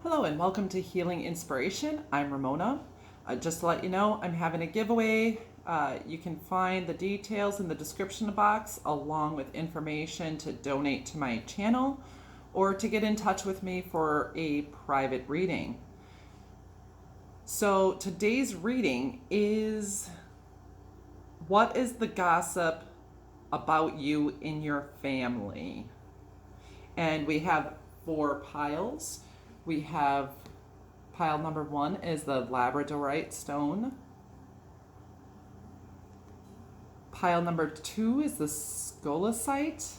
Hello and welcome to Healing Inspiration. I'm Ramona. Just to let you know, I'm having a giveaway. You can find the details in the description box along with information to donate to my channel or to get in touch with me for a private reading. So today's reading is, what is the gossip about you in your family? And we have 4 piles. We have pile number 1 is the labradorite stone. Pile number 2 is the scolecite.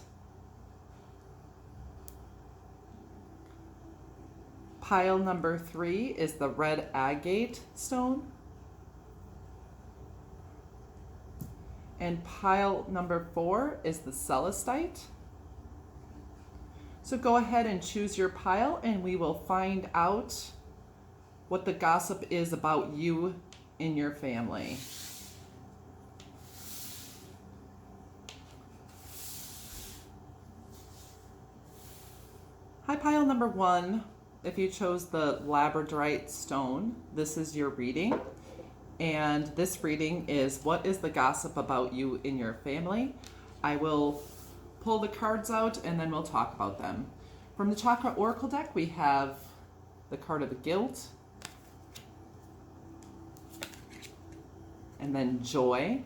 Pile number 3 is the red agate stone. And pile number 4 is the celestite. So go ahead and choose your pile and we will find out what the gossip is about you in your family. Hi, pile number 1. If you chose the labradorite stone, this is your reading. And this reading is, what is the gossip about you in your family? I will pull the cards out and then we'll talk about them. From the Chakra Oracle deck, we have the card of the guilt, and then joy,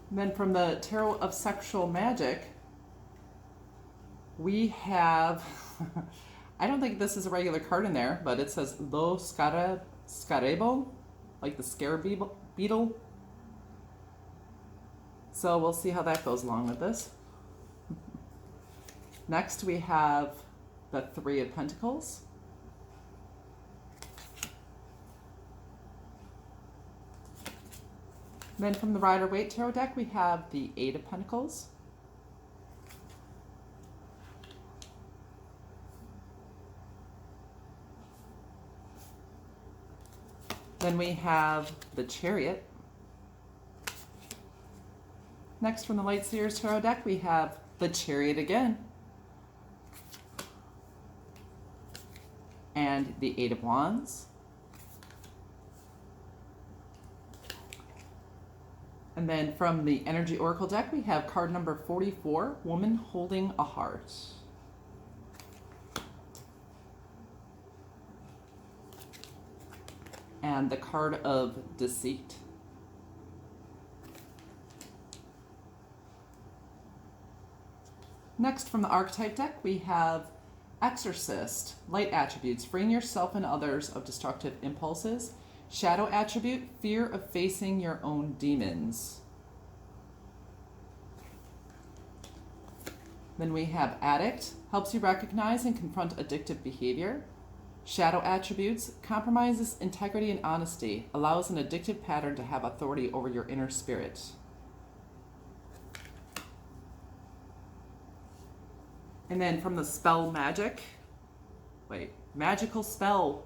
and then from the Tarot of Sexual Magic, we have, I don't think this is a regular card in there, but it says Lo Scarebo, like the scare beetle. So we'll see how that goes along with this. Next we have the 3 of Pentacles. Then from the Rider-Waite Tarot deck we have the 8 of Pentacles. Then we have the Chariot. Next, from the Light Seers Tarot deck, we have the Chariot again. And the 8 of Wands. And then from the Energy Oracle deck, we have card number 44, Woman Holding a Heart. And the card of Deceit. Next, from the Archetype deck, we have Exorcist, Light Attributes, freeing yourself and others of destructive impulses. Shadow Attribute, fear of facing your own demons. Then we have Addict, helps you recognize and confront addictive behavior. Shadow Attributes, compromises integrity and honesty, allows an addictive pattern to have authority over your inner spirit. And then from the Magical Spell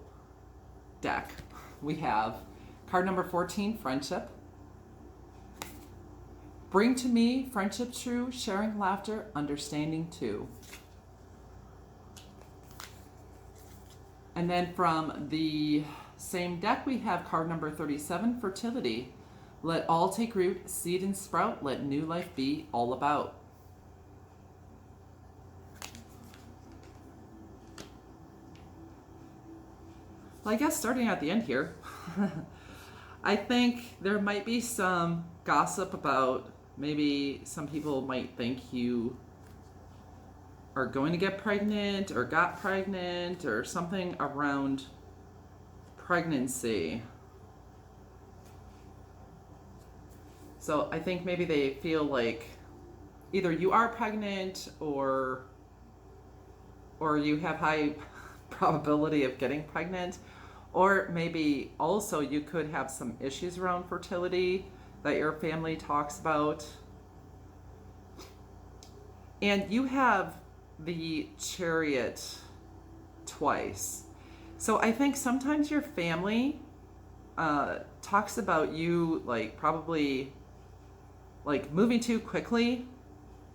deck, we have card number 14, Friendship. Bring to me friendship true, sharing laughter, understanding too. And then from the same deck, we have card number 37, Fertility. Let all take root, seed and sprout, let new life be all about. Well, I guess starting at the end here, I think there might be some gossip about, maybe some people might think you are going to get pregnant or got pregnant or something around pregnancy. So I think maybe they feel like either you are pregnant or you have high probability of getting pregnant, or maybe also you could have some issues around fertility that your family talks about. And you have the Chariot twice. So I think sometimes your family talks about you like probably like moving too quickly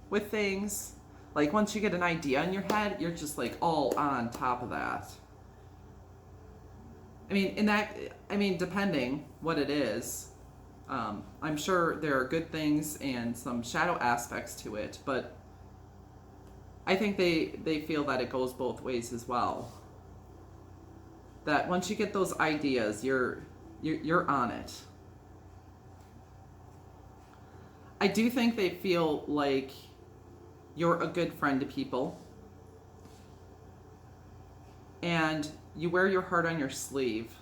with things, Like once you get an idea in your head, you're just like all on top of that. Depending what it is, I'm sure there are good things and some shadow aspects to it, but I think they feel that it goes both ways as well. That once you get those ideas, you're on it. I do think they feel like you're a good friend to people, and you wear your heart on your sleeve.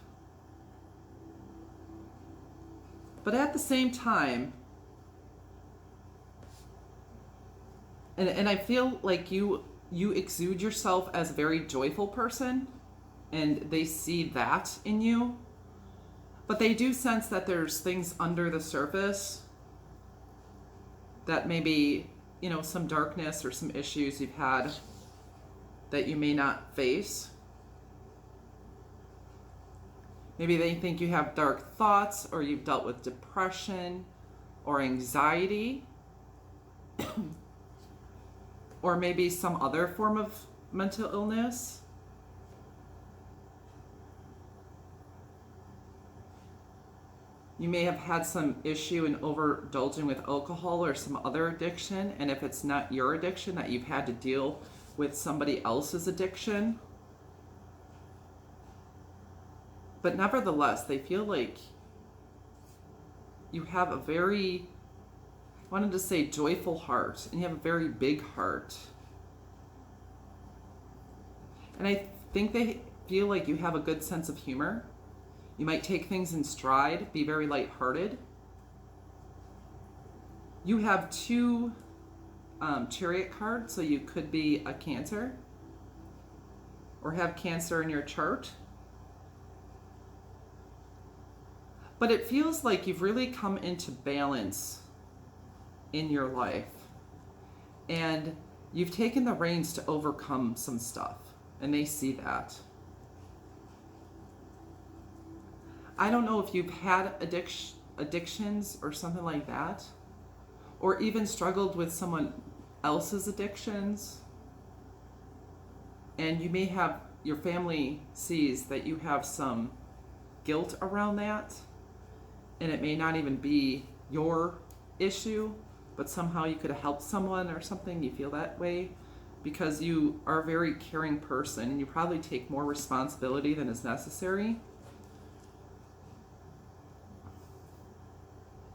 But at the same time, and I feel like you exude yourself as a very joyful person, and they see that in you. But they do sense that there's things under the surface that maybe, some darkness or some issues you've had that you may not face. Maybe they think you have dark thoughts, or you've dealt with depression or anxiety, or maybe some other form of mental illness. You may have had some issue in overindulging with alcohol or some other addiction, and if it's not your addiction, that you've had to deal with somebody else's addiction. But nevertheless, they feel like you have a very, I wanted to say joyful heart, and you have a very big heart. And I think they feel like you have a good sense of humor. You might take things in stride, be very lighthearted. You have 2 chariot cards, so you could be a Cancer or have Cancer in your chart. But it feels like you've really come into balance in your life, and you've taken the reins to overcome some stuff, and they see that. I don't know if you've had addictions or something like that, or even struggled with someone else's addictions, and you may have, your family sees that you have some guilt around that, and it may not even be your issue, but somehow you could have helped someone or something. You feel that way because you are a very caring person, and you probably take more responsibility than is necessary.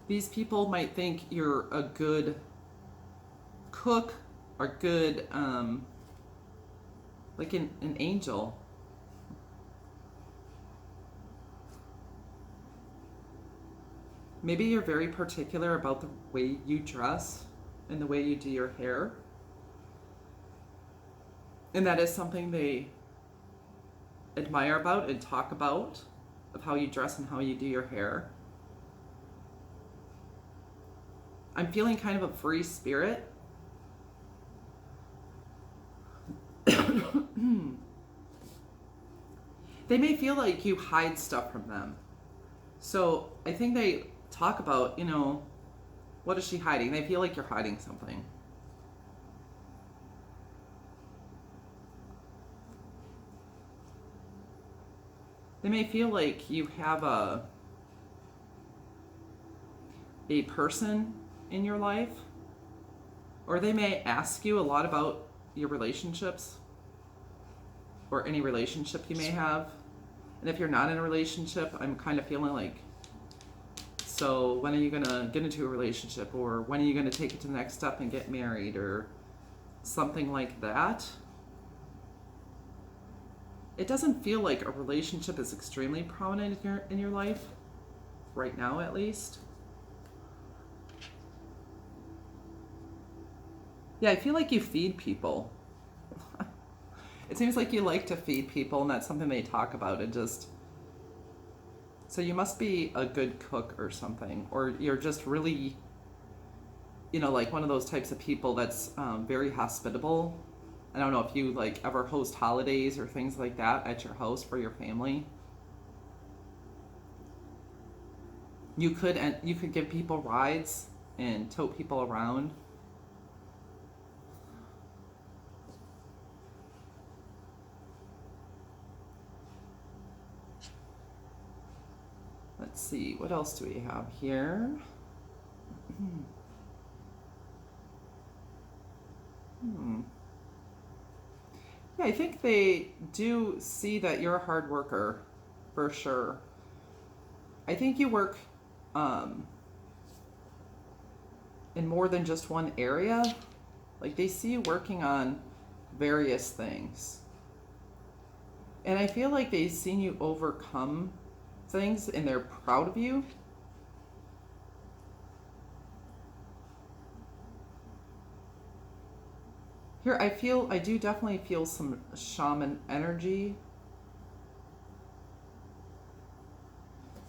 These people might think you're a good cook or good, like an angel. Maybe you're very particular about the way you dress and the way you do your hair. And that is something they admire about and talk about, of how you dress and how you do your hair. I'm feeling kind of a free spirit. They may feel like you hide stuff from them. So I think they talk about, what is she hiding? They feel like you're hiding something. They may feel like you have a person in your life, or they may ask you a lot about your relationships or any relationship you may have. And if you're not in a relationship, I'm kind of feeling like, so when are you going to get into a relationship, or when are you going to take it to the next step and get married, or something like that. It doesn't feel like a relationship is extremely prominent in your life, right now at least. Yeah, I feel like you feed people. It seems like you like to feed people, and that's something they talk about. So you must be a good cook or something, or you're just really, like one of those types of people that's very hospitable. I don't know if you ever host holidays or things like that at your house for your family. You could give people rides and tote people around. Let's see, what else do we have here? Yeah, I think they do see that you're a hard worker, for sure. I think you work in more than just one area. Like they see you working on various things. And I feel like they've seen you overcome things and they're proud of you. Here, I do definitely feel some shaman energy.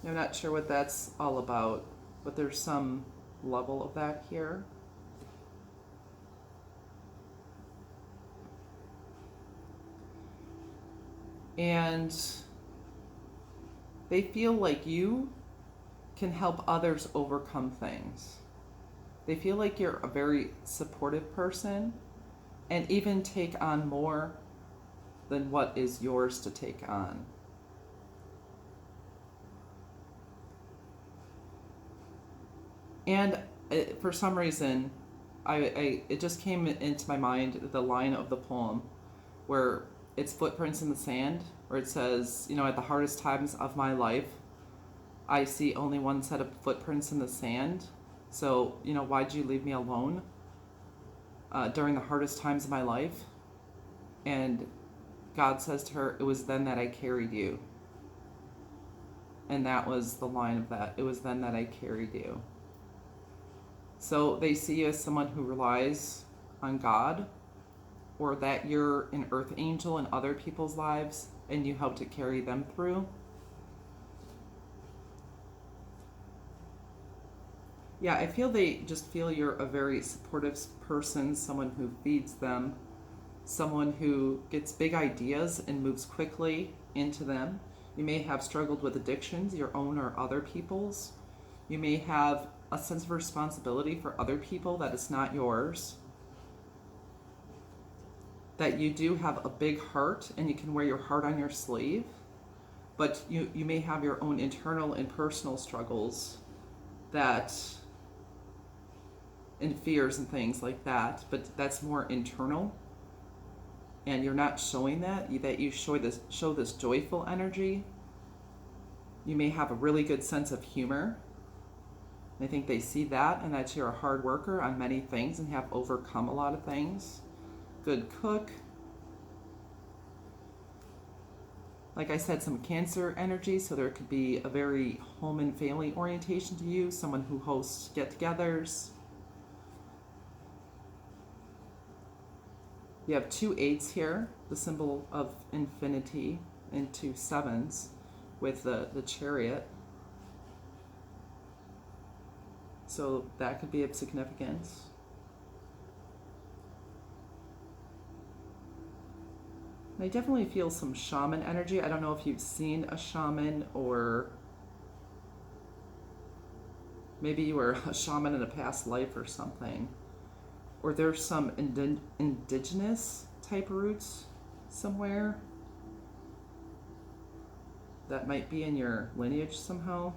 I'm not sure what that's all about, but there's some level of that here. And they feel like you can help others overcome things. They feel like you're a very supportive person and even take on more than what is yours to take on. And for some reason, it just came into my mind, the line of the poem where it's footprints in the sand, where it says, you know, at the hardest times of my life, I see only one set of footprints in the sand. So, you know, why'd you leave me alone during the hardest times of my life? And God says to her, it was then that I carried you. And that was the line of that. It was then that I carried you. So they see you as someone who relies on God, or that you're an earth angel in other people's lives and you help to carry them through. Yeah, I feel they just feel you're a very supportive person, someone who feeds them, someone who gets big ideas and moves quickly into them. You may have struggled with addictions, your own or other people's. You may have a sense of responsibility for other people that is not yours. That you do have a big heart and you can wear your heart on your sleeve, but you may have your own internal and personal struggles that, and fears and things like that, but that's more internal. And you're not showing that you show this joyful energy. You may have a really good sense of humor. I think they see that, and that you're a hard worker on many things and have overcome a lot of things. Good cook. Like I said, some Cancer energy, so there could be a very home and family orientation to you, someone who hosts get-togethers. You have 2 8s here, the symbol of infinity, and 2 7s with the Chariot. So that could be of significance. I definitely feel some shaman energy. I don't know if you've seen a shaman, or maybe you were a shaman in a past life or something. Or there's some indigenous type roots somewhere that might be in your lineage somehow.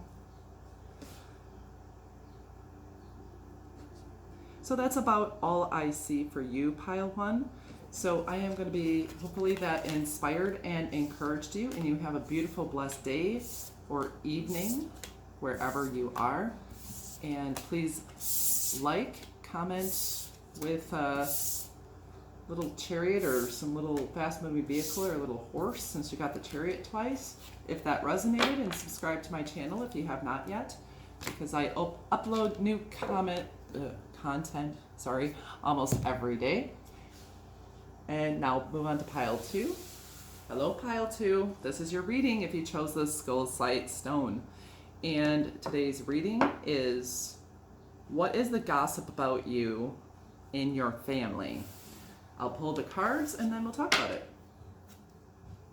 So that's about all I see for you, Pile 1. So I am going to be, hopefully that inspired and encouraged you, and you have a beautiful, blessed day or evening, wherever you are. And please like, comment with a little chariot or some little fast-moving vehicle or a little horse, since you got the chariot twice, if that resonated, and subscribe to my channel if you have not yet, because I upload new content, almost every day. And now move on to Pile 2. Hello, Pile 2. This is your reading if you chose the Skullcite stone. And today's reading is, what is the gossip about you in your family? I'll pull the cards and then we'll talk about it.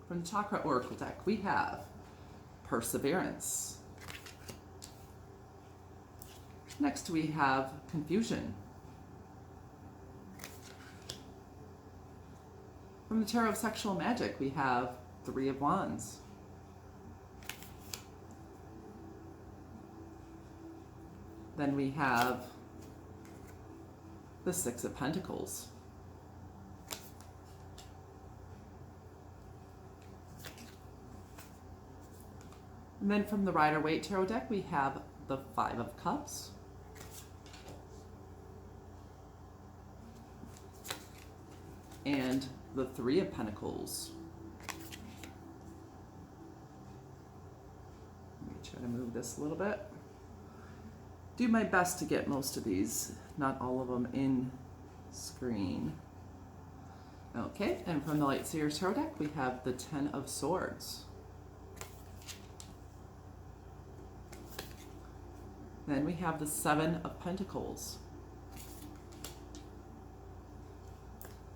From the Chakra Oracle deck, we have Perseverance. Next we have Confusion. From the Tarot of Sexual Magic, we have 3 of Wands. Then we have the Six of Pentacles. And then from the Rider-Waite Tarot deck, we have the Five of Cups. And the Three of Pentacles. Let me try to move this a little bit. Do my best to get most of these, not all of them, in screen. Okay, and from the Light Seers Tarot deck, we have the Ten of Swords. Then we have the Seven of Pentacles.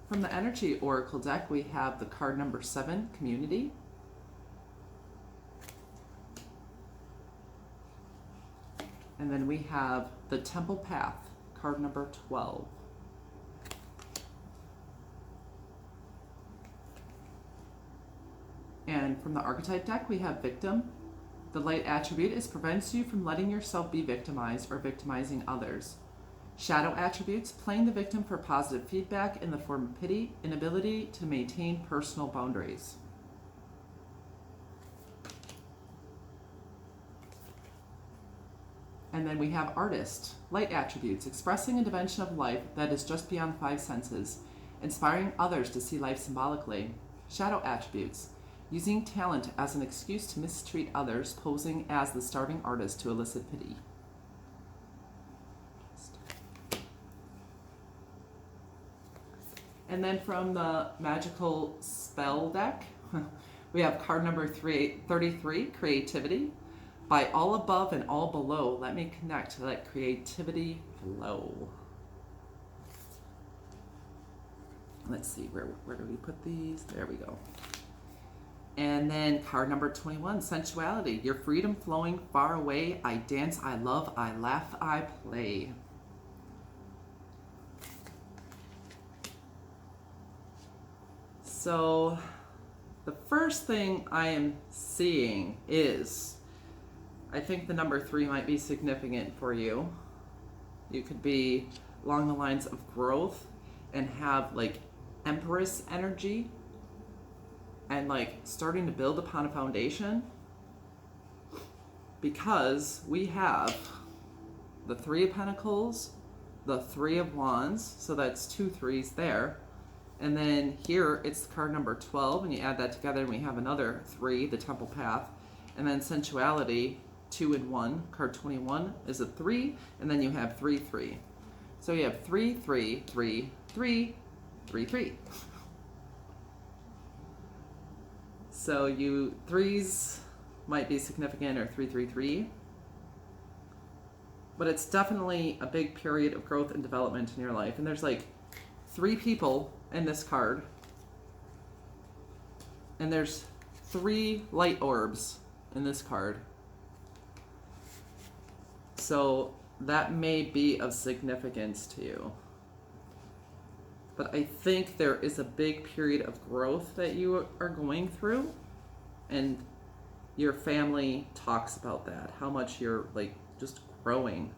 From the Energy Oracle deck, we have the card number 7, Community. And then we have the Temple Path, card number 12. And from the Archetype deck, we have Victim. The light attribute is prevents you from letting yourself be victimized or victimizing others. Shadow attributes, playing the victim for positive feedback in the form of pity, inability to maintain personal boundaries. And then we have Artist, light attributes, expressing a dimension of life that is just beyond the five senses, inspiring others to see life symbolically. Shadow attributes, using talent as an excuse to mistreat others, posing as the starving artist to elicit pity. And then from the Magical Spell deck, we have card number 33, Creativity. By all above and all below, let me connect to let creativity flow. Let's see, where do we put these? There we go. And then card number 21, Sensuality. Your freedom flowing far away. I dance, I love, I laugh, I play. So the first thing I am seeing is, I think the number 3 might be significant for you. You could be along the lines of growth and have like Empress energy and like starting to build upon a foundation, because we have the Three of Pentacles, the Three of Wands, so that's 2 3s there. And then here it's card number 12, and you add that together and we have another 3, the Temple Path. And then Sensuality, 2 and 1, card 21 is a 3, and then you have 3 3. So you have 3 3 3 3 3 3. So you 3s might be significant, or 3 3 3. But it's definitely a big period of growth and development in your life. And there's like 3 people in this card. And there's 3 light orbs in this card. So that may be of significance to you. But I think there is a big period of growth that you are going through. And your family talks about that. How much you're like just growing.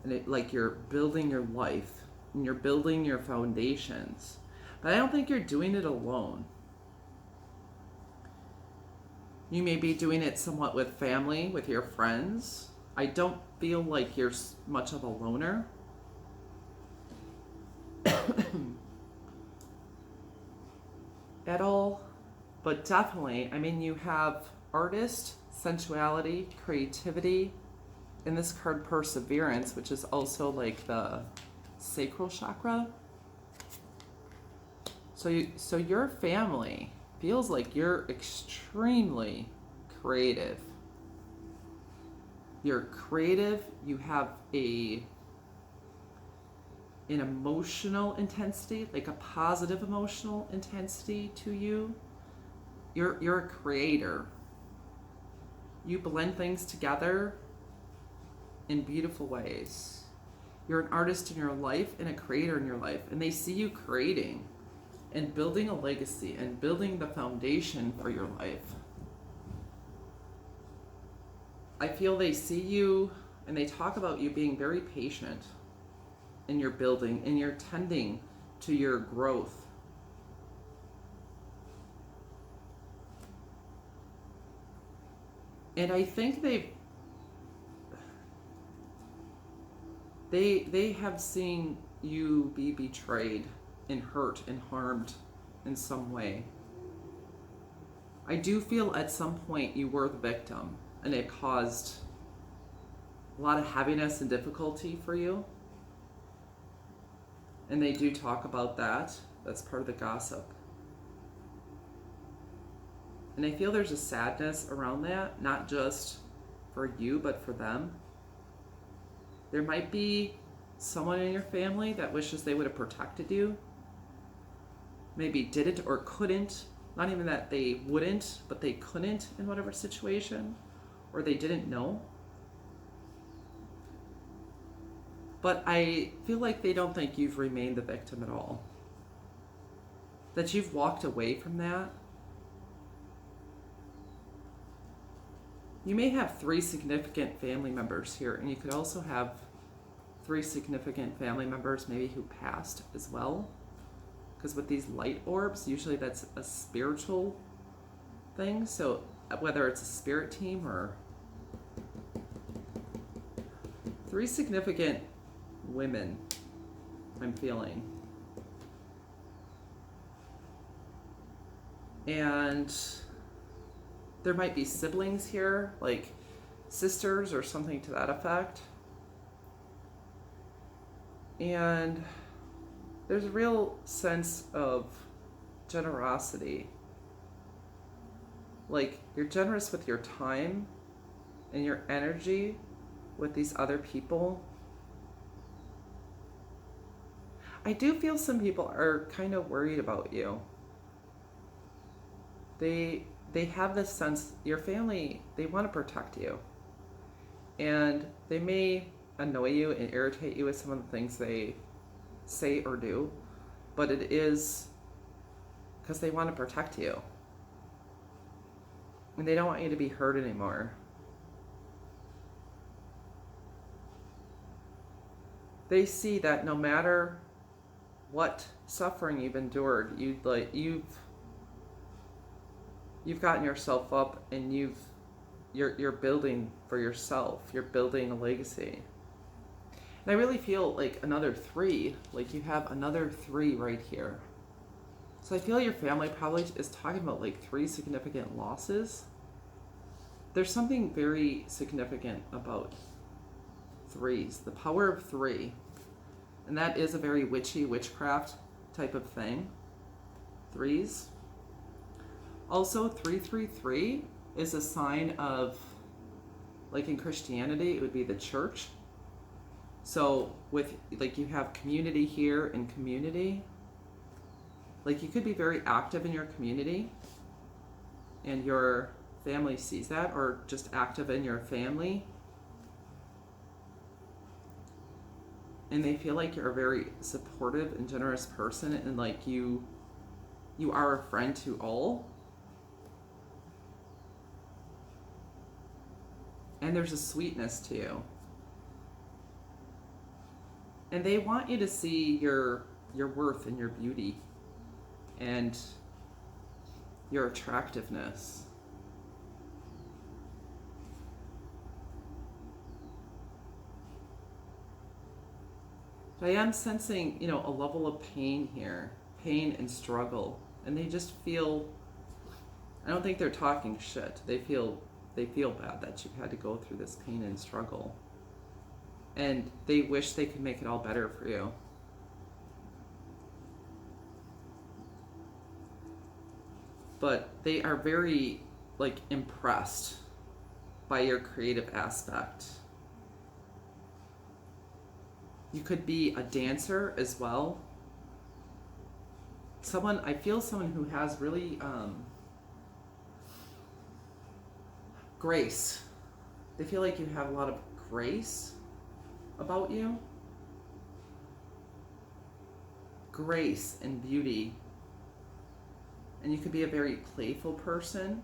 And it, like you're building your life. And you're building your foundations. But I don't think you're doing it alone. You may be doing it somewhat with family, with your friends. I don't feel like you're much of a loner. At all. But definitely, I mean, you have Artist, Sensuality, Creativity, in this card Perseverance, which is also like the sacral chakra. So your family feels like you're extremely creative. You're creative, you have an emotional intensity, like a positive emotional intensity to you. You're a creator. You blend things together in beautiful ways. You're an artist in your life and a creator in your life, and they see you creating and building a legacy and building the foundation for your life. I feel they see you And they talk about you being very patient in your building, and you're tending to your growth. And I think they have seen you be betrayed and hurt and harmed in some way. I do feel at some point you were the victim, and it caused a lot of heaviness and difficulty for you. And they do talk about that. That's part of the gossip. And I feel there's a sadness around that, not just for you, but for them. There might be someone in your family that wishes they would have protected you. Maybe didn't or couldn't. Not even that they wouldn't, but they couldn't in whatever situation. Or they didn't know. But I feel like they don't think you've remained the victim at all. That you've walked away from that. You may have 3 significant family members here, and you could also have 3 significant family members maybe who passed as well. Because with these light orbs, usually that's a spiritual thing. So whether it's a spirit team or 3 significant women, I'm feeling. And there might be siblings here, like sisters or something to that effect. And there's a real sense of generosity. Like, you're generous with your time and your energy with these other people. I do feel some people are kind of worried about you. They have this sense, your family, they want to protect you. And they may annoy you and irritate you with some of the things they say or do, but it is because they want to protect you. And they don't want you to be hurt anymore. They see that no matter what suffering you've endured, you've gotten yourself up, and you're building for yourself. You're building a legacy. And I really feel like another 3, like you have another 3 right here. So I feel your family probably is talking about like 3 significant losses. There's something very significant about 3s, the power of 3. And that is a very witchcraft type of thing. 3s. Also, 333 is a sign of, like in Christianity, it would be the church. So with, like, you have community here and community. Like, you could be very active in your community, and your family sees that, or just active in your family. And they feel like you're a very supportive and generous person, and like you are a friend to all. And there's a sweetness to you. And they want you to see your worth and your beauty and your attractiveness. But I am sensing, a level of pain here, pain and struggle. And they just feel, I don't think they're talking shit. They feel bad that you've had to go through this pain and struggle. And they wish they could make it all better for you. But they are very, impressed by your creative aspect. You could be a dancer as well. I feel someone who has really, grace. They feel like you have a lot of grace about you. Grace and beauty. And you could be a very playful person.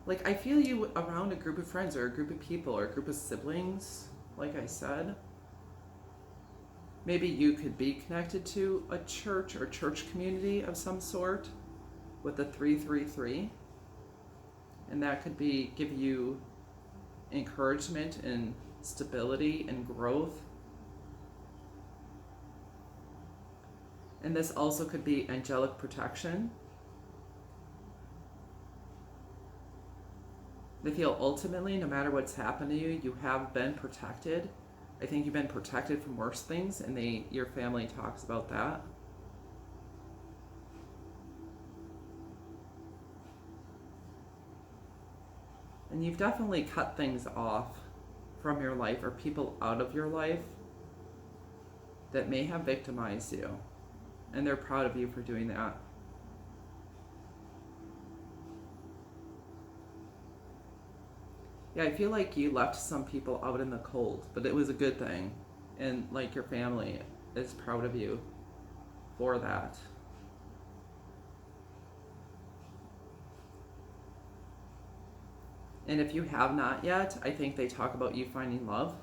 Like, I feel you around a group of friends or a group of people or a group of siblings, like I said. Maybe you could be connected to a church or church community of some sort with the 333. And that could be give you encouragement and stability and growth. And this also could be angelic protection. They feel ultimately, no matter what's happened to you, you have been protected. I think you've been protected from worse things, and your family talks about that. And you've definitely cut things off from your life or people out of your life that may have victimized you. And they're proud of you for doing that. Yeah, I feel like you left some people out in the cold, but it was a good thing. And like your family is proud of you for that. And if you have not yet, I think they talk about you finding love.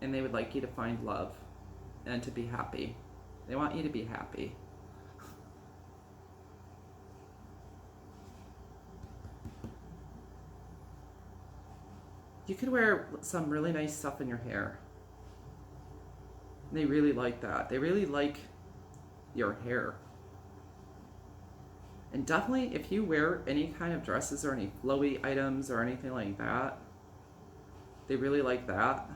And they would like you to find love and to be happy. They want you to be happy. You could wear some really nice stuff in your hair. They really like that. They really like your hair. And definitely if you wear any kind of dresses or any flowy items or anything like that, they really like that.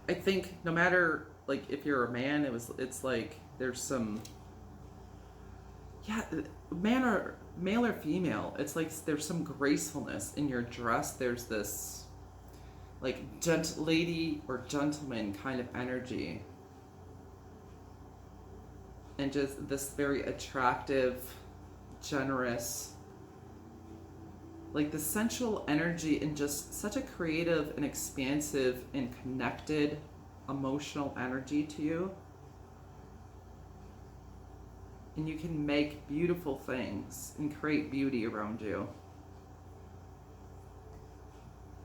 I think no matter, like, if you're a man, it's like there's some, yeah, male or female, it's like there's some gracefulness in your dress. There's this like lady or gentleman kind of energy, and just this very attractive, generous, like the sensual energy, and just such a creative and expansive and connected emotional energy to you. And you can make beautiful things and create beauty around you.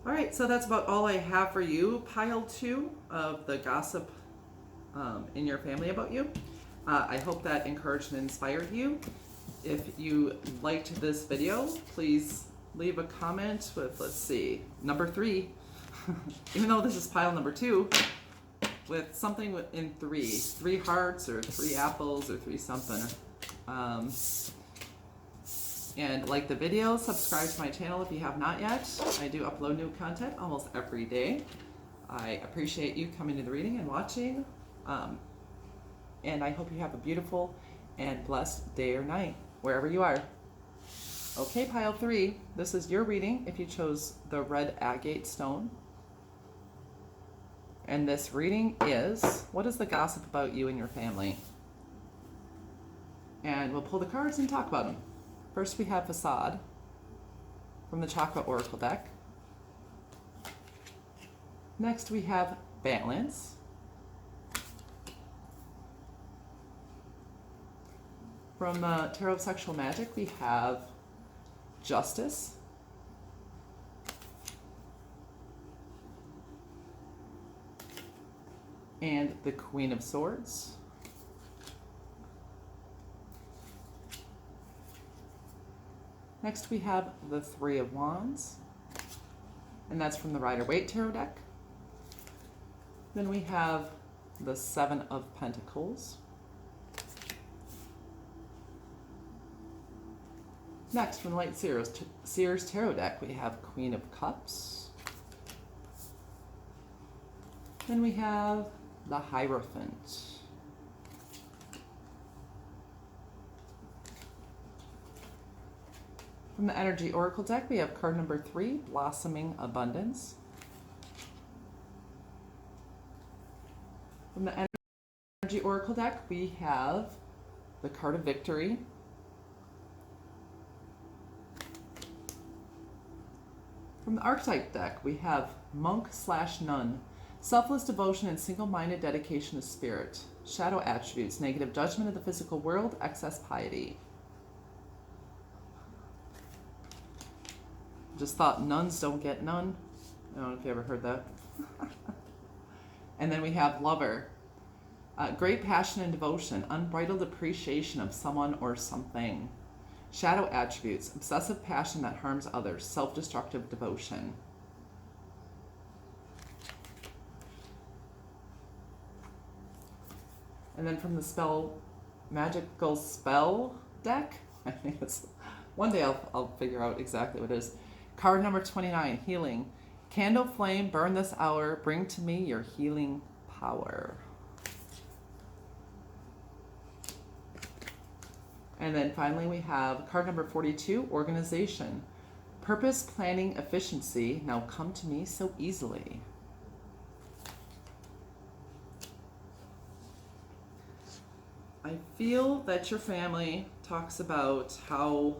All right, so that's about all I have for you. Pile 2 of the gossip in your family about you. I hope that encouraged and inspired you. If you liked this video, please leave a comment with, let's see, number 3. Even though this is pile number 2, with something in 3 hearts or 3 apples or 3 something. And like the video, subscribe to my channel if you have not yet. I do upload new content almost every day. I appreciate you coming to the reading and watching. And I hope you have a beautiful and blessed day or night, wherever you are. Okay, pile 3, this is your reading if you chose the red agate stone. And this reading is, what is the gossip about you and your family? And we'll pull the cards and talk about them. First we have Facade from the Chakra Oracle deck. Next we have Balance. From Tarot of Sexual Magic we have Justice. And the Queen of Swords. Next we have the Three of Wands, and that's from the Rider-Waite Tarot deck. Then we have the Seven of Pentacles. Next, from the Light Seers Tarot deck, we have Queen of Cups. Then we have the Hierophant. From the Energy Oracle deck, we have card number 3, Blossoming Abundance. From the Energy Oracle deck, we have the card of Victory. From the Archetype deck, we have Monk/Nun. Selfless devotion and single-minded dedication to spirit. Shadow attributes, negative judgment of the physical world, excess piety. Just thought nuns don't get none. I don't know if you ever heard that. And then we have lover. Great passion and devotion, unbridled appreciation of someone or something. Shadow attributes, obsessive passion that harms others, self-destructive devotion. And then from the magical spell deck, I think it's, one day I'll figure out exactly what it is. Card number 29, healing. Candle flame, burn this hour, bring to me your healing power. And then finally we have card number 42, organization. Purpose, planning, efficiency, now come to me so easily. I feel that your family talks about how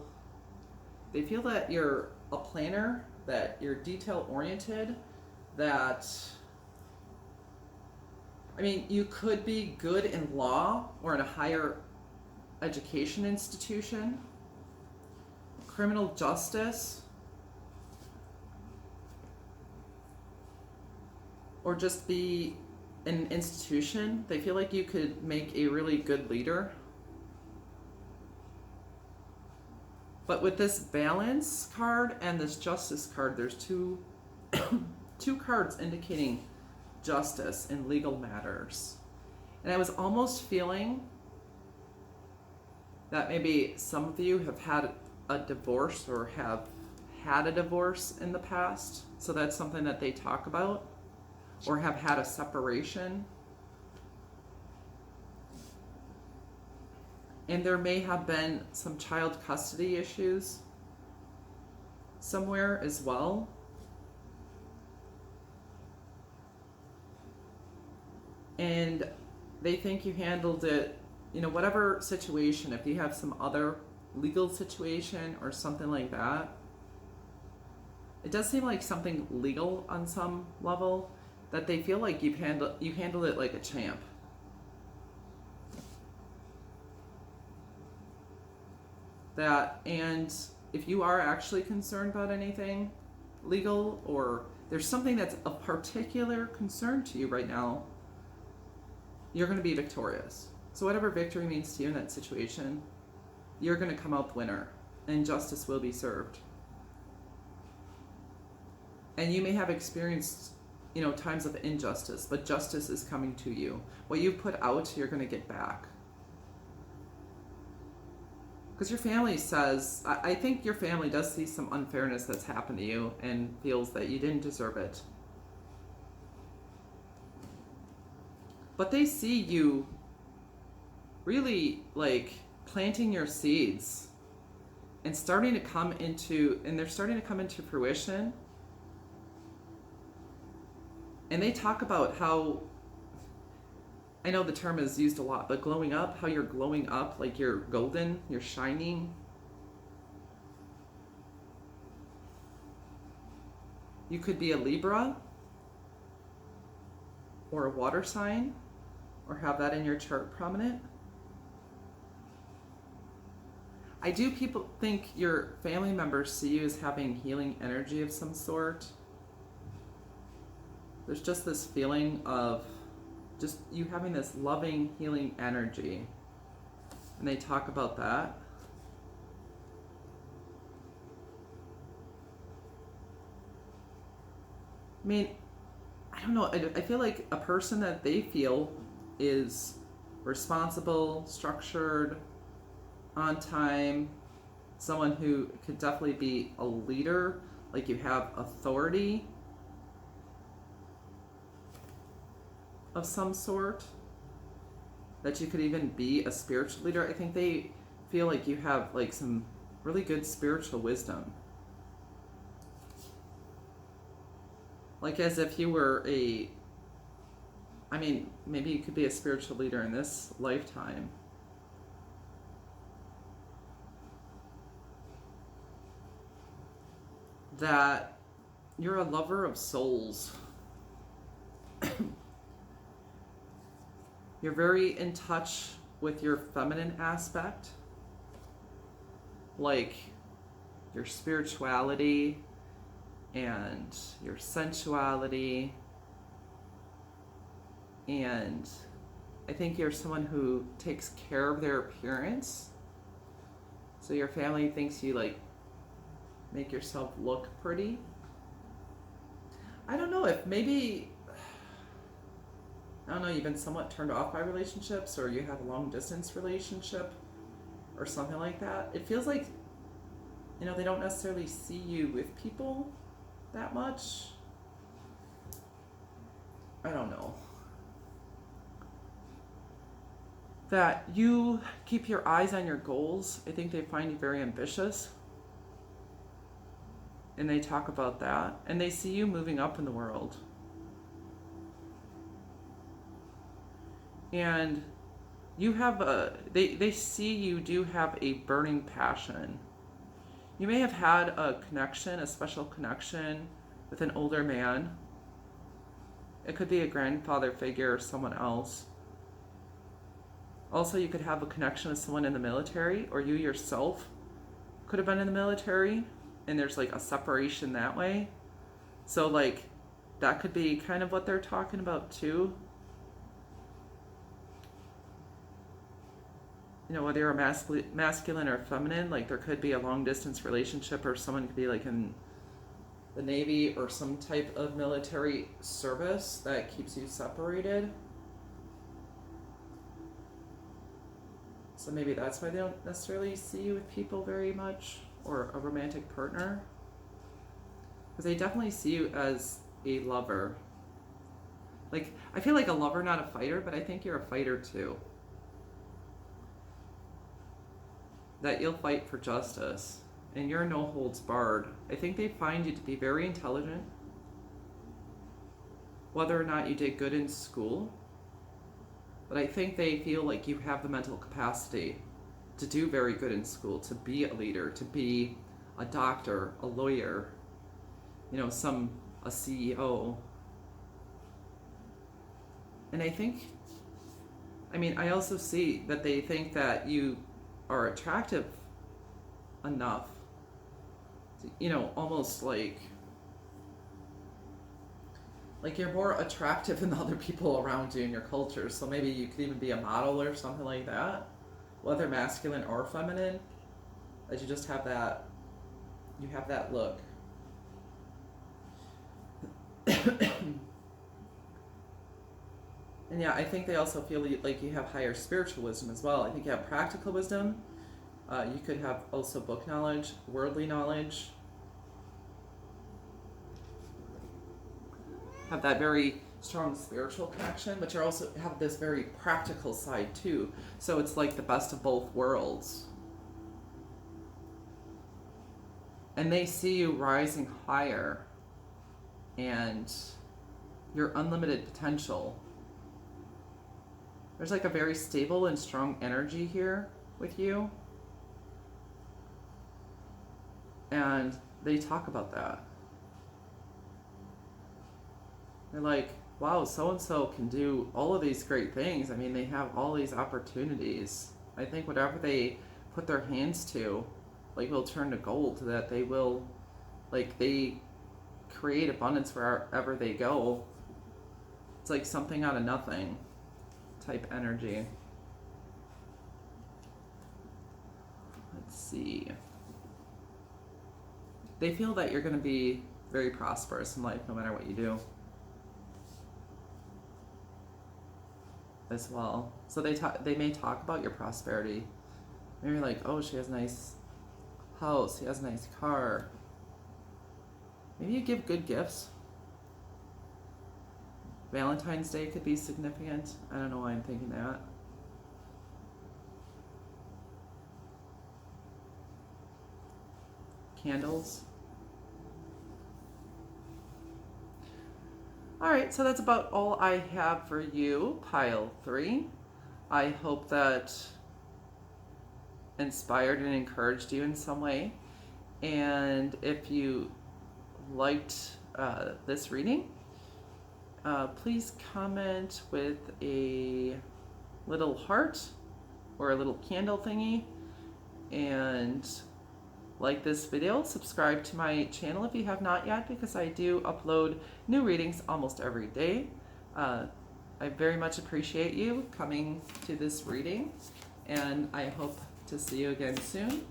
they feel that you're a planner, that you're detail oriented, that, I mean, you could be good in law or in a higher education institution, criminal justice, or just be an institution. They feel like you could make a really good leader. But with this balance card and this justice card, there's two cards indicating justice in legal matters. And I was almost feeling that maybe some of you have had a divorce or have had a divorce in the past. So that's something that they talk about, or have had a separation. And there may have been some child custody issues somewhere as well. And they think you handled it, you know, whatever situation, if you have some other legal situation or something like that. It does seem like something legal on some level, that they feel like you handled it like a champ. That, and if you are actually concerned about anything legal, or there's something that's of particular concern to you right now, you're going to be victorious. So whatever victory means to you in that situation, you're going to come out the winner, and justice will be served. And you may have experienced, you know, times of injustice, but justice is coming to you. What you put out, you're going to get back. Because your family says, I think your family does see some unfairness that's happened to you and feels that you didn't deserve it. But they see you really like planting your seeds and they're starting to come into fruition. And they talk about how, I know the term is used a lot, but glowing up, how you're glowing up, like you're golden, you're shining. You could be a Libra or a water sign, or have that in your chart prominent. I do people think your family members see you as having healing energy of some sort. There's just this feeling of just you having this loving, healing energy. And they talk about that. I mean, I don't know. I feel like a person that they feel is responsible, structured, on time, someone who could definitely be a leader, like you have authority of some sort, that you could even be a spiritual leader. I think they feel like you have like some really good spiritual wisdom. Like as if you were maybe you could be a spiritual leader in this lifetime. That you're a lover of souls. You're very in touch with your feminine aspect, like your spirituality, and your sensuality. And I think you're someone who takes care of their appearance. So your family thinks you like make yourself look pretty. I don't know if maybe, I don't know, you've been somewhat turned off by relationships, or you have a long distance relationship or something like that. It feels like, you know, they don't necessarily see you with people that much. I don't know. That you keep your eyes on your goals. I think they find you very ambitious. And they talk about that. And they see you moving up in the world. And you have they see you do have a burning passion. You may have had a connection, a special connection with an older man. It could be a grandfather figure or someone else. Also, you could have a connection with someone in the military, or you yourself could have been in the military, and there's like a separation that way. So like that could be kind of what they're talking about too. You know, whether you're a masculine or feminine, like there could be a long distance relationship, or someone could be like in the Navy or some type of military service that keeps you separated. So maybe that's why they don't necessarily see you with people very much, or a romantic partner. Because they definitely see you as a lover. Like, I feel like a lover, not a fighter, but I think you're a fighter too. That you'll fight for justice, and you're no holds barred. I think they find you to be very intelligent. Whether or not you did good in school, but I think they feel like you have the mental capacity to do very good in school, to be a leader, to be a doctor, a lawyer, you know, a CEO. And I also see that they think that you are attractive enough to, you know, almost like you're more attractive than the other people around you in your culture. So maybe you could even be a model or something like that, whether masculine or feminine, that you just have that, you have that look. And yeah, I think they also feel like you have higher spiritual wisdom as well. I think you have practical wisdom. You could have also book knowledge, worldly knowledge. Have that very strong spiritual connection, but you also have this very practical side too. So it's like the best of both worlds. And they see you rising higher and your unlimited potential. There's like a very stable and strong energy here with you. And they talk about that. They're like, wow, so-and-so can do all of these great things. I mean, they have all these opportunities. I think whatever they put their hands to, like, will turn to gold, that they will, like, they create abundance wherever they go. It's like something out of nothing type energy. Let's see. They feel that you're going to be very prosperous in life no matter what you do as well. So they may talk about your prosperity. Maybe like, oh, she has a nice house, she has a nice car. Maybe you give good gifts. Valentine's Day could be significant. I don't know why I'm thinking that. Candles. Alright, so that's about all I have for you, pile 3. I hope that inspired and encouraged you in some way. And if you liked this reading, please comment with a little heart or a little candle thingy, and like this video, subscribe to my channel if you have not yet, because I do upload new readings almost every day. I very much appreciate you coming to this reading, and I hope to see you again soon.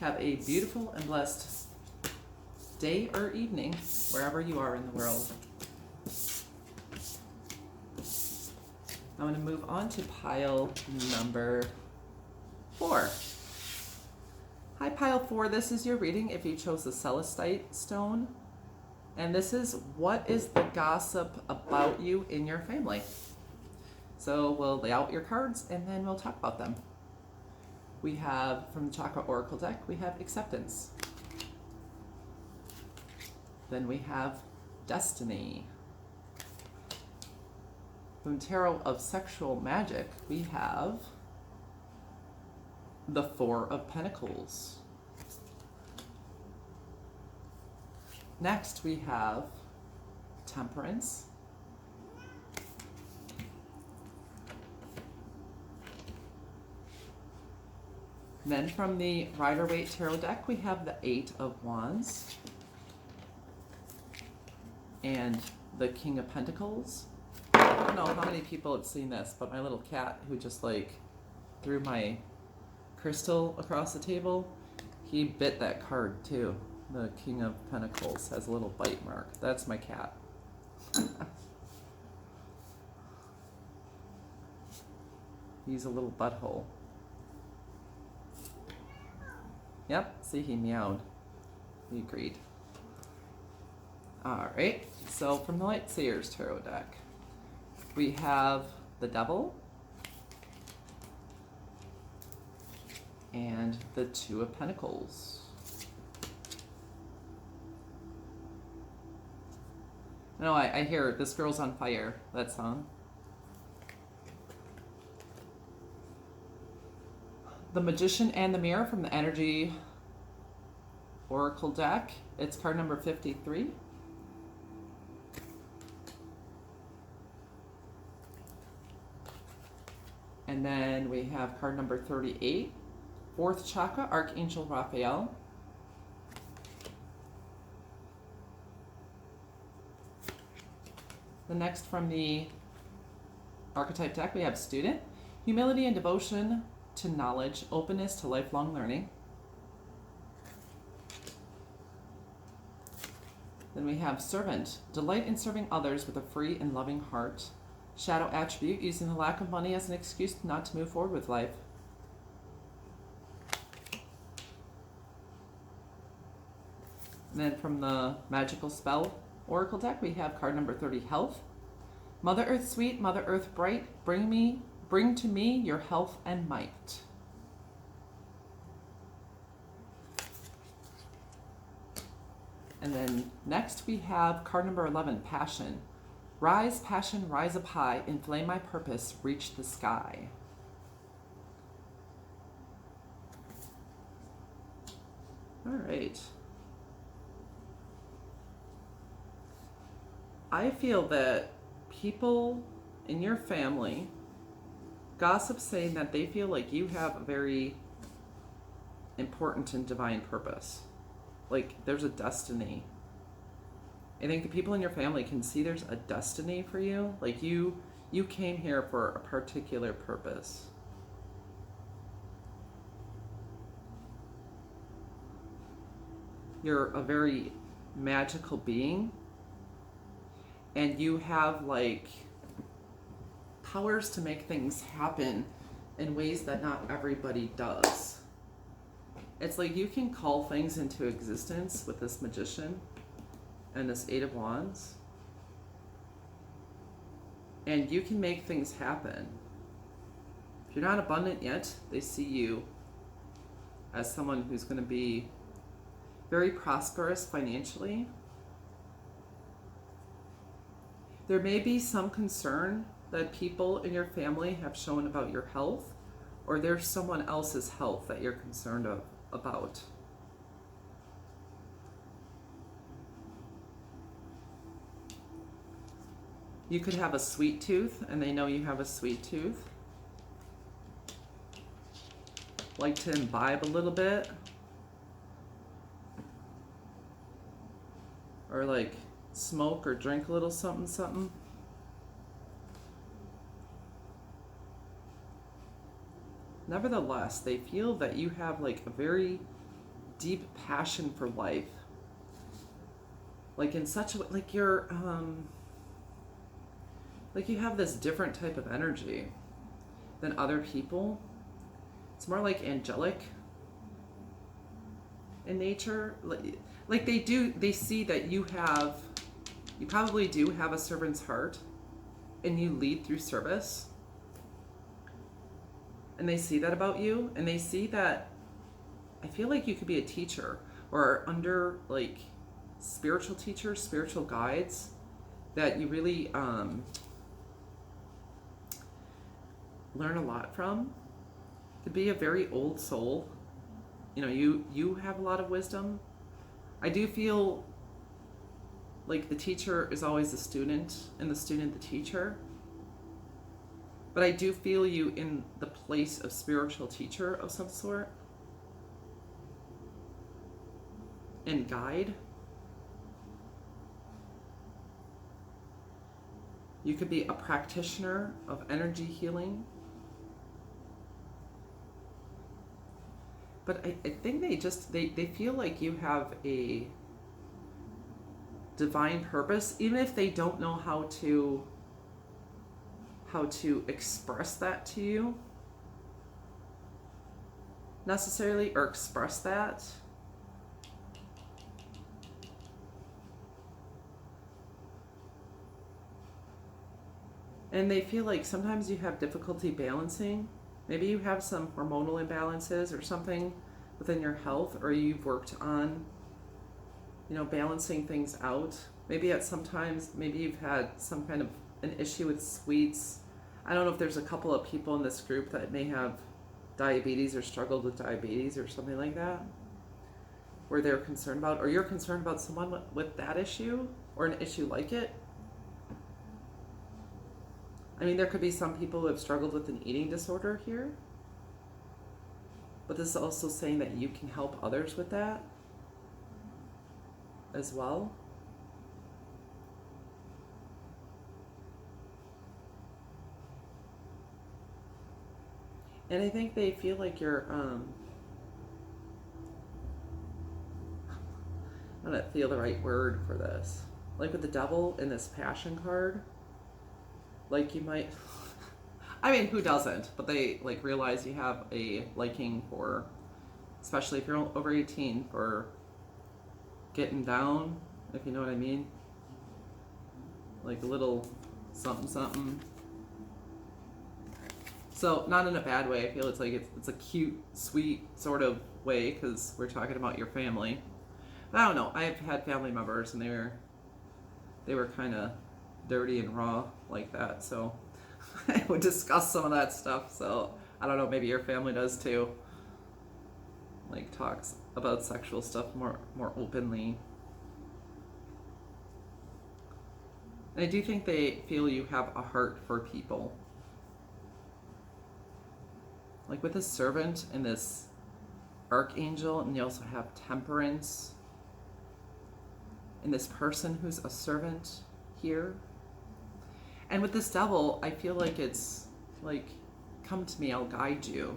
Have a beautiful and blessed day or evening, wherever you are in the world. I'm going to move on to pile number 4. Hi, pile 4. This is your reading if you chose the celestite stone. And this is what is the gossip about you in your family. So we'll lay out your cards and then we'll talk about them. We have, from the Chakra Oracle deck, we have acceptance. Then we have destiny. From Tarot of Sexual Magic, we have the 4 of Pentacles. Next, we have Temperance. Then from the Rider-Waite Tarot deck, we have the 8 of Wands and the King of Pentacles. I don't know how many people have seen this, but my little cat who just like threw my crystal across the table, he bit that card too. The King of Pentacles has a little bite mark. That's my cat. He's a little butthole. Yep, see, he meowed. He agreed. Alright, so from the Lightseers Tarot deck, we have the Devil and the 2 of Pentacles. No, I hear This Girl's on Fire, that song. The Magician and the Mirror from the Energy Oracle deck. It's card number 53. And then we have card number 38, 4th Chakra, Archangel Raphael. The next from the Archetype deck, we have Student, humility and devotion to knowledge, openness to lifelong learning. Then we have Servant, delight in serving others with a free and loving heart. Shadow attribute, using the lack of money as an excuse not to move forward with life. And then from the Magical Spell Oracle deck, we have card number 30, Health. Mother Earth sweet, Mother Earth bright, bring to me your health and might. And then next we have card number 11, Passion. Rise, passion, rise up high, inflame my purpose, reach the sky. All right. I feel that people in your family gossip saying that they feel like you have a very important and divine purpose. Like there's a destiny. I think the people in your family can see there's a destiny for you. Like you came here for a particular purpose. You're a very magical being. And you have like powers to make things happen in ways that not everybody does. It's like you can call things into existence with this Magician and this 8 of Wands. And you can make things happen. If you're not abundant yet, they see you as someone who's going to be very prosperous financially. There may be some concern that people in your family have shown about your health, or there's someone else's health that you're concerned about. You could have a sweet tooth, and they know you have a sweet tooth. Like to imbibe a little bit. or like smoke or drink a little something something. Nevertheless, they feel that you have like a very deep passion for life. Like in such a way, like you're, like you have this different type of energy than other people. It's more like angelic in nature. Like they see that you probably do have a servant's heart and you lead through service. And they see that about you, and they see that I feel like you could be a teacher or under like spiritual teachers, spiritual guides that you really learn a lot from. To be a very old soul, you know, you have a lot of wisdom. I do feel like the teacher is always the student and the student the teacher. But I do feel you in the place of spiritual teacher of some sort. And guide. You could be a practitioner of energy healing. But I think they feel like you have a divine purpose, even if they don't know how to express that to you necessarily, or express that. And they feel like sometimes you have difficulty balancing. Maybe you have some hormonal imbalances or something within your health, or you've worked on, you know, balancing things out. Maybe maybe you've had some kind of an issue with sweets. I don't know if there's a couple of people in this group that may have diabetes or struggled with diabetes or something like that, where they're concerned about, or you're concerned about someone with that issue or an issue like it. I mean, there could be some people who have struggled with an eating disorder here, but this is also saying that you can help others with that as well. And I think they feel like you're, I'm gonna feel the right word for this. Like with the devil in this passion card, like you might, I mean, who doesn't? But they like realize you have a liking for, especially if you're over 18, for getting down, if you know what I mean. Like a little something something. So not in a bad way. I feel it's like it's a cute, sweet sort of way, because we're talking about your family. But I don't know. I've had family members and they were kind of dirty and raw like that. So I would discuss some of that stuff. So I don't know. Maybe your family does too. Like talks about sexual stuff more openly. And I do think they feel you have a heart for people. Like with this servant and this archangel, and you also have temperance, and this person who's a servant here. And with this devil, I feel like it's like, come to me, I'll guide you.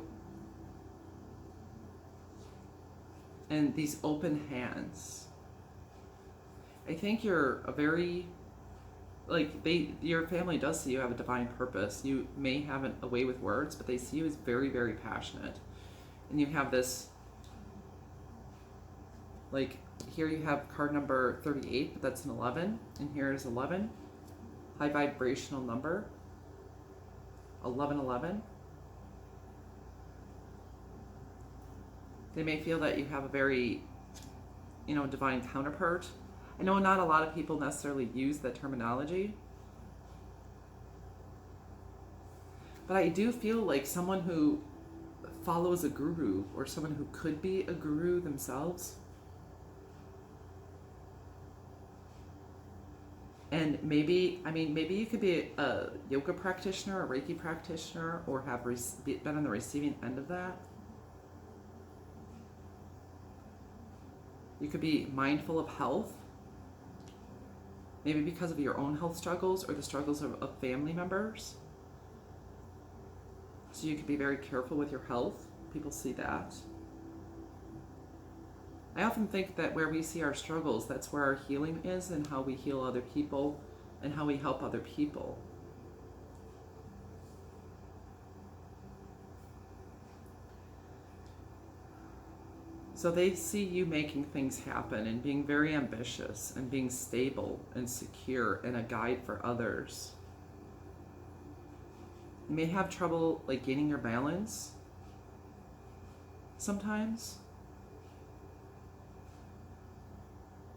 And these open hands. I think you're a very, like your family does see you have a divine purpose. You may have a way with words, but they see you as very, very passionate. And you have this, like here you have card number 38, but that's an 11. And here is 11. High vibrational number. 1111. They may feel that you have a very, divine counterpart. I know not a lot of people necessarily use that terminology, but I do feel like someone who follows a guru, or someone who could be a guru themselves. And maybe you could be a yoga practitioner, a Reiki practitioner, or have been on the receiving end of that. You could be mindful of health. maybe because of your own health struggles or the struggles of family members. So you can be very careful with your health. People see that. I often think that where we see our struggles, that's where our healing is, and how we heal other people and how we help other people. So they see you making things happen and being very ambitious and being stable and secure and a guide for others. You may have trouble like gaining your balance sometimes.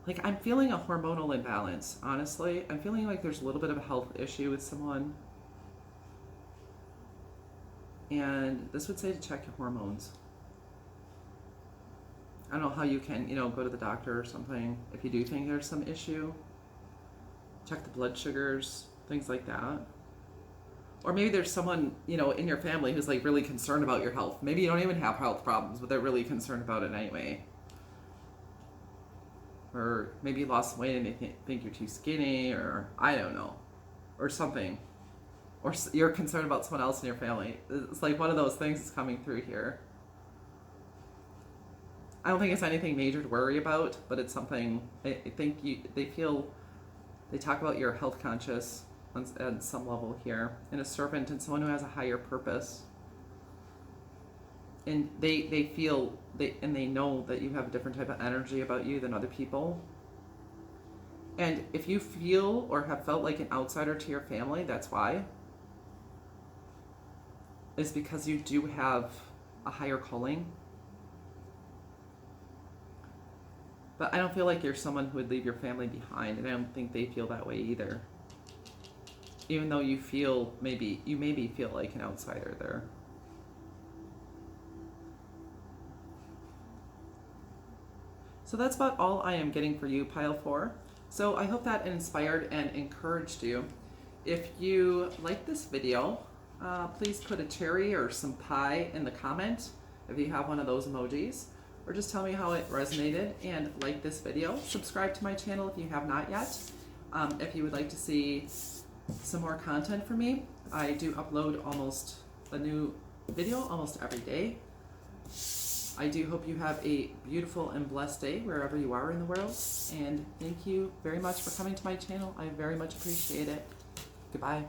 Like I'm feeling a hormonal imbalance, honestly. I'm feeling like there's a little bit of a health issue with someone. And this would say to check your hormones. I don't know how you can, go to the doctor or something if you do think there's some issue. Check the blood sugars, things like that. Or maybe there's someone, in your family who's like really concerned about your health. Maybe you don't even have health problems, but they're really concerned about it anyway. Or maybe you lost weight and they think you're too skinny, or I don't know, or something. Or you're concerned about someone else in your family. It's like one of those things is coming through here. I don't think it's anything major to worry about, but it's something. I think they talk about your health conscious on some level here, and a servant and someone who has a higher purpose. And they feel and they know that you have a different type of energy about you than other people. And if you feel or have felt like an outsider to your family, that's why. It's because you do have a higher calling. But I don't feel like you're someone who would leave your family behind, and I don't think they feel that way either. Even though you maybe feel like an outsider there. So that's about all I am getting for you, Pile 4. So I hope that inspired and encouraged you. If you like this video, please put a cherry or some pie in the comment if you have one of those emojis. Or just tell me how it resonated, and like this video. Subscribe to my channel if you have not yet. If you would like to see some more content from me, I do upload almost a new video almost every day. I do hope you have a beautiful and blessed day wherever you are in the world. And thank you very much for coming to my channel. I very much appreciate it. Goodbye.